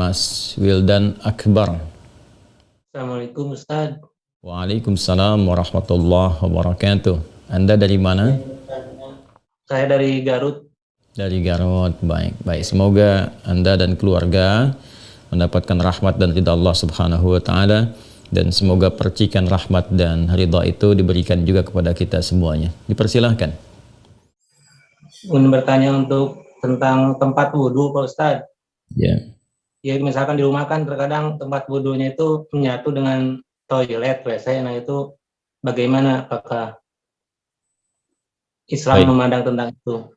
Mas Wildan Akbar. Assalamualaikum Ustaz. Waalaikumsalam warahmatullahi wabarakatuh. Anda dari mana? Saya dari Garut. Dari Garut. Baik. Semoga Anda dan keluarga mendapatkan rahmat dan ridha Allah Subhanahu wa taala, dan semoga percikan rahmat dan ridha itu diberikan juga kepada kita semuanya. Dipersilahkan. Ingin bertanya tentang tempat wudhu Pak Ustaz. Ya. Ya misalkan di rumah kan terkadang tempat wudhunya itu menyatu dengan toilet, WC. Nah itu bagaimana, apakah Islam memandang tentang itu?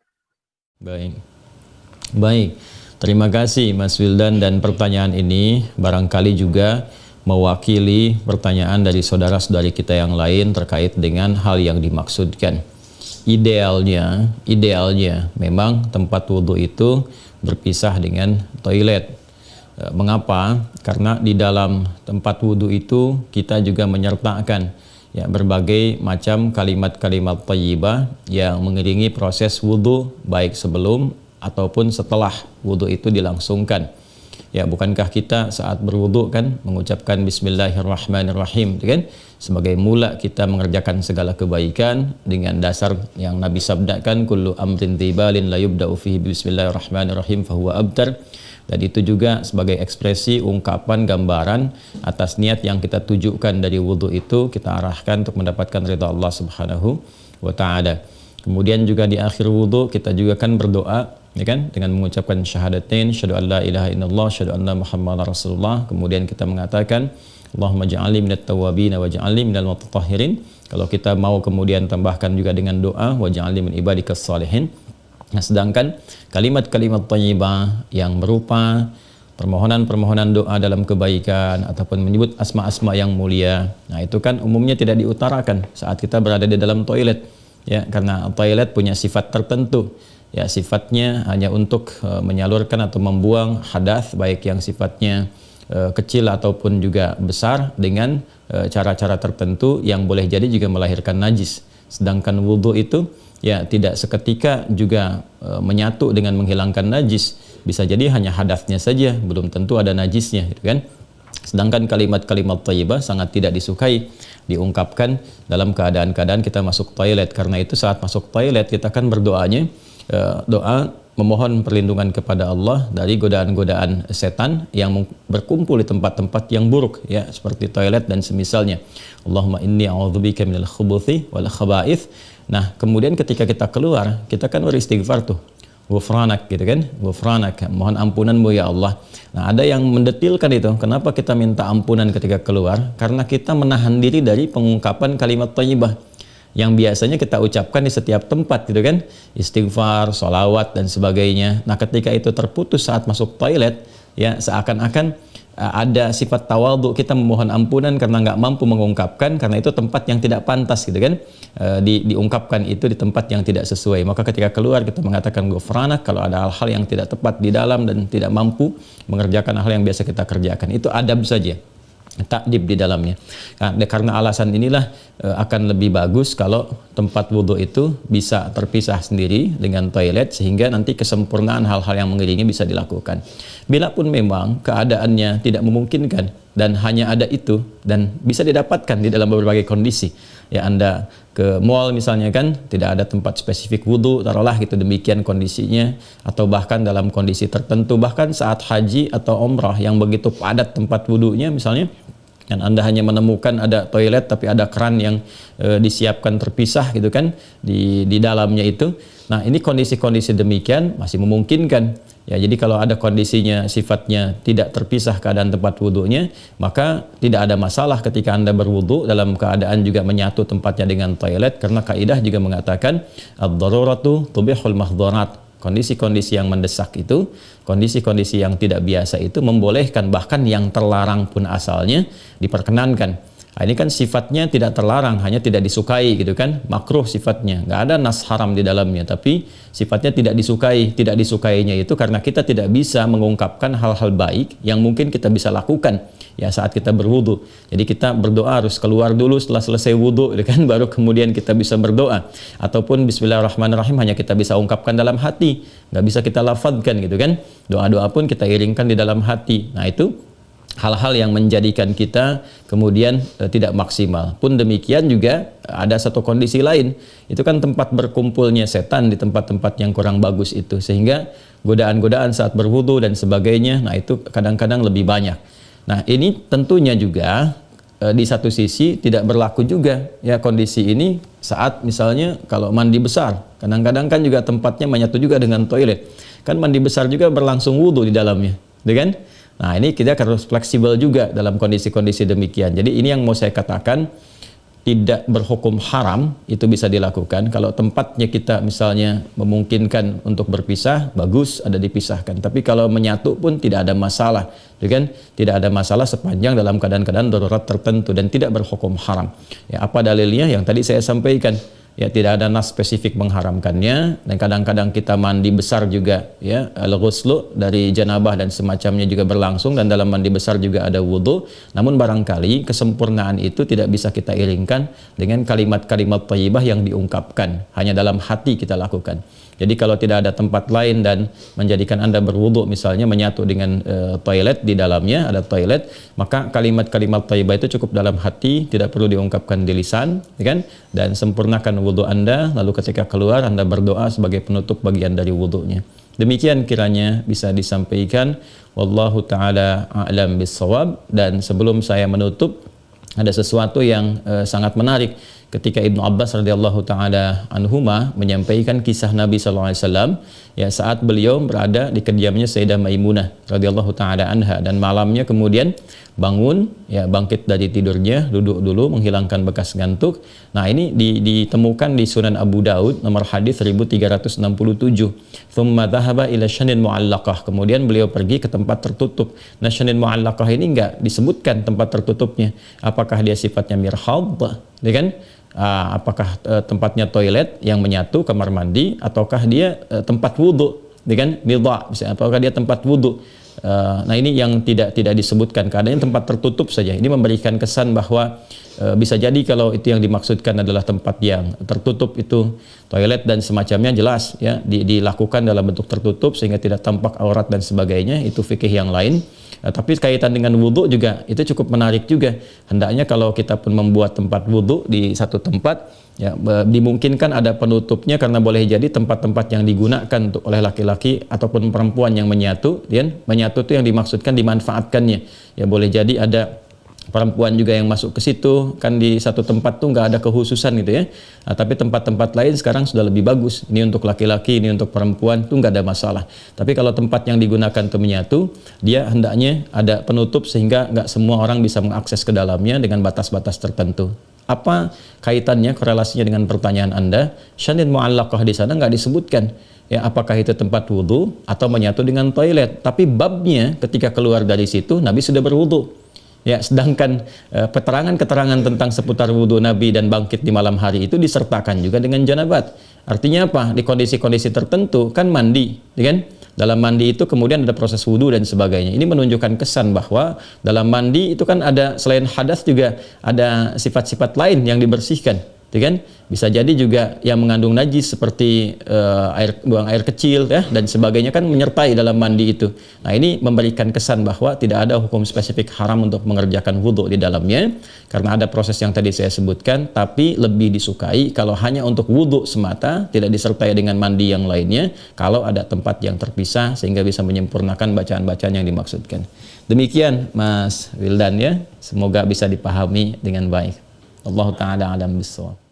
Baik. Terima kasih Mas Wildan, dan pertanyaan ini barangkali juga mewakili pertanyaan dari saudara-saudari kita yang lain terkait dengan hal yang dimaksudkan. Idealnya memang tempat wudhu itu berpisah dengan toilet. Mengapa? Karena di dalam tempat wudhu itu kita juga menyertakan berbagai macam kalimat-kalimat thayyibah yang mengiringi proses wudhu, baik sebelum ataupun setelah wudhu itu dilangsungkan. Bukankah kita saat berwudhu kan mengucapkan Bismillahirrahmanirrahim, kan? Sebagai mula kita mengerjakan segala kebaikan dengan dasar yang Nabi sabdakan, kullu amrin tibalin la yubda'u fihi Bismillahirrahmanirrahim fahuwa abtar. Dan itu juga sebagai ekspresi ungkapan gambaran atas niat yang kita tujukan dari wudhu itu, kita arahkan untuk mendapatkan ridha Allah Subhanahu wa taala. Kemudian juga di akhir wudhu kita juga kan berdoa, kan, dengan mengucapkan syahadatain, syahadu an la ilaha illallah, syahadu anna muhammadar rasulullah. Kemudian kita mengatakan Allahumma ja'alni minat tawwabin wa ja'alni minal mutatahhirin. Kalau kita mau kemudian tambahkan juga dengan doa wa ja'alni min ibadikas salihin. Nah, sedangkan kalimat-kalimat thayyibah yang berupa permohonan-permohonan doa dalam kebaikan ataupun menyebut asma-asma yang mulia, nah itu kan umumnya tidak diutarakan saat kita berada di dalam toilet, karena toilet punya sifat tertentu, sifatnya hanya untuk menyalurkan atau membuang hadas, baik yang sifatnya kecil ataupun juga besar, dengan cara-cara tertentu yang boleh jadi juga melahirkan najis. Sedangkan wudhu itu tidak seketika juga menyatu dengan menghilangkan najis, bisa jadi hanya hadasnya saja, belum tentu ada najisnya, gitu kan. Sedangkan kalimat-kalimat thayyibah sangat tidak disukai diungkapkan dalam keadaan-keadaan kita masuk toilet. Karena itu saat masuk toilet kita kan berdoanya doa memohon perlindungan kepada Allah dari godaan-godaan setan yang berkumpul di tempat-tempat yang buruk, seperti toilet dan semisalnya. Allahumma inni a'udzubika minal khubuthi wal khaba'ith. Nah, kemudian ketika kita keluar, kita kan beristighfar tuh. Ghufranak, gitu kan? Ghufranak, mohon ampunanmu ya Allah. Nah, ada yang mendetilkan itu. Kenapa kita minta ampunan ketika keluar? Karena kita menahan diri dari pengungkapan kalimat thayyibah yang biasanya kita ucapkan di setiap tempat, gitu kan? Istighfar, sholawat, dan sebagainya. Nah, ketika itu terputus saat masuk toilet, seakan-akan ada sifat tawadhu, kita memohon ampunan karena nggak mampu mengungkapkan, karena itu tempat yang tidak pantas, gitu kan, diungkapkan itu di tempat yang tidak sesuai. Maka ketika keluar kita mengatakan ghufranak kalau ada hal-hal yang tidak tepat di dalam dan tidak mampu mengerjakan hal yang biasa kita kerjakan. Itu adab saja, takdib di dalamnya. Nah, karena alasan inilah akan lebih bagus kalau tempat wudhu itu bisa terpisah sendiri dengan toilet, sehingga nanti kesempurnaan hal-hal yang mengiringi bisa dilakukan. Bila pun memang keadaannya tidak memungkinkan dan hanya ada itu dan bisa didapatkan di dalam berbagai kondisi, Anda ke mall misalnya kan, tidak ada tempat spesifik wudhu, taruhlah gitu demikian kondisinya, atau bahkan dalam kondisi tertentu, bahkan saat haji atau umrah yang begitu padat tempat wudhunya misalnya, dan Anda hanya menemukan ada toilet tapi ada keran yang disiapkan terpisah, gitu kan, di dalamnya itu. Nah, ini kondisi-kondisi demikian masih memungkinkan. Jadi kalau ada kondisinya sifatnya tidak terpisah keadaan tempat wudhunya, maka tidak ada masalah ketika Anda berwudhu dalam keadaan juga menyatu tempatnya dengan toilet, karena kaidah juga mengatakan ad-daruratu tubihul mahdharat. Kondisi-kondisi yang mendesak itu, kondisi-kondisi yang tidak biasa itu membolehkan, bahkan yang terlarang pun asalnya diperkenankan. Nah, ini kan sifatnya tidak terlarang, hanya tidak disukai gitu kan, makruh sifatnya, nggak ada nas haram di dalamnya, tapi sifatnya tidak disukai. Tidak disukainya itu karena kita tidak bisa mengungkapkan hal-hal baik yang mungkin kita bisa lakukan ya saat kita berwudu. Jadi kita berdoa harus keluar dulu setelah selesai wudu, gitu kan, baru kemudian kita bisa berdoa. Ataupun Bismillahirrahmanirrahim hanya kita bisa ungkapkan dalam hati, nggak bisa kita lafadzkan gitu kan. Doa-doa pun kita iringkan di dalam hati. Nah itu hal-hal yang menjadikan kita kemudian tidak maksimal. Pun demikian juga ada satu kondisi lain, itu kan tempat berkumpulnya setan di tempat-tempat yang kurang bagus itu, sehingga godaan-godaan saat berwudu dan sebagainya, nah itu kadang-kadang lebih banyak. Nah ini tentunya juga di satu sisi tidak berlaku juga ya kondisi ini saat misalnya kalau mandi besar, kadang-kadang kan juga tempatnya menyatu juga dengan toilet, kan mandi besar juga berlangsung wudu di dalamnya, kan? Nah ini kita harus fleksibel juga dalam kondisi-kondisi demikian. Jadi ini yang mau saya katakan, tidak berhukum haram itu bisa dilakukan. Kalau tempatnya kita misalnya memungkinkan untuk berpisah, bagus ada dipisahkan. Tapi kalau menyatu pun tidak ada masalah, kan? Tidak ada masalah sepanjang dalam keadaan-keadaan darurat tertentu dan tidak berhukum haram. Ya, apa dalilnya? Yang tadi saya sampaikan. Ya, tidak ada nas spesifik mengharamkannya, dan kadang-kadang kita mandi besar juga ya, al-ghuslu dari janabah dan semacamnya juga berlangsung, dan dalam mandi besar juga ada wudu. Namun barangkali kesempurnaan itu tidak bisa kita iringkan dengan kalimat-kalimat thayyibah yang diungkapkan, hanya dalam hati kita lakukan. Jadi kalau tidak ada tempat lain dan menjadikan Anda berwudu misalnya menyatu dengan toilet, di dalamnya ada toilet, maka kalimat-kalimat thayyibah itu cukup dalam hati, tidak perlu diungkapkan di lisan, kan? Dan sempurnakan wudu Anda, lalu ketika keluar Anda berdoa sebagai penutup bagian dari wudunya. Demikian kiranya bisa disampaikan. Wallahu taala a'lam bissawab. Dan sebelum saya menutup, ada sesuatu yang sangat menarik ketika Ibnu Abbas radhiyallahu taala anhuma menyampaikan kisah Nabi sallallahu alaihi wasallam ya saat beliau berada di kediamannya Sayyidah Maimunah radhiyallahu taala anha, dan malamnya kemudian bangun ya, bangkit dari tidurnya, duduk dulu menghilangkan bekas ngantuk. Nah ini ditemukan di Sunan Abu Daud nomor hadis 1367. Thumma dhahaba ila syanin mu'allaqah, kemudian beliau pergi ke tempat tertutup. Nah syanin mu'allaqah ini enggak disebutkan tempat tertutupnya, apakah dia sifatnya mirhad, ya kan? Apakah tempatnya toilet yang menyatu, kamar mandi, ataukah dia tempat wudhu, kan? Midha, misalnya, apakah dia tempat wudhu? Nah ini yang tidak disebutkan, keadaannya tempat tertutup saja. Ini memberikan kesan bahwa bisa jadi kalau itu yang dimaksudkan adalah tempat yang tertutup, itu toilet dan semacamnya, jelas ya dilakukan dalam bentuk tertutup sehingga tidak tampak aurat dan sebagainya, itu fikih yang lain. Tapi kaitan dengan wudhu juga itu cukup menarik juga. Hendaknya kalau kita pun membuat tempat wudhu di satu tempat, ya dimungkinkan ada penutupnya, karena boleh jadi tempat-tempat yang digunakan untuk oleh laki-laki ataupun perempuan yang menyatu, ya, menyatu itu yang dimaksudkan dimanfaatkannya. Ya boleh jadi ada perempuan juga yang masuk ke situ, kan di satu tempat tuh nggak ada kekhususan gitu ya. Nah, tapi tempat-tempat lain sekarang sudah lebih bagus. Ini untuk laki-laki, ini untuk perempuan, tuh nggak ada masalah. Tapi kalau tempat yang digunakan untuk menyatu, dia hendaknya ada penutup sehingga nggak semua orang bisa mengakses ke dalamnya dengan batas-batas tertentu. Apa kaitannya, korelasinya dengan pertanyaan Anda? Syanin mu'allaqah di sana nggak disebutkan. Ya, apakah itu tempat wudhu atau menyatu dengan toilet? Tapi babnya ketika keluar dari situ, Nabi sudah berwudhu. Ya, sedangkan keterangan-keterangan tentang seputar wudhu Nabi dan bangkit di malam hari itu disertakan juga dengan janabat. Artinya apa? Di kondisi-kondisi tertentu kan mandi, kan? Dalam mandi itu kemudian ada proses wudhu dan sebagainya. Ini menunjukkan kesan bahwa dalam mandi itu kan ada, selain hadas juga ada sifat-sifat lain yang dibersihkan, kan? Bisa jadi juga yang mengandung najis seperti buang air kecil ya, dan sebagainya kan menyertai dalam mandi itu. Nah ini memberikan kesan bahwa tidak ada hukum spesifik haram untuk mengerjakan wudhu di dalamnya, karena ada proses yang tadi saya sebutkan. Tapi lebih disukai kalau hanya untuk wudhu semata, tidak disertai dengan mandi yang lainnya, kalau ada tempat yang terpisah sehingga bisa menyempurnakan bacaan-bacaan yang dimaksudkan. Demikian Mas Wildan ya, semoga bisa dipahami dengan baik. Allah Ta'ala alam bisawab.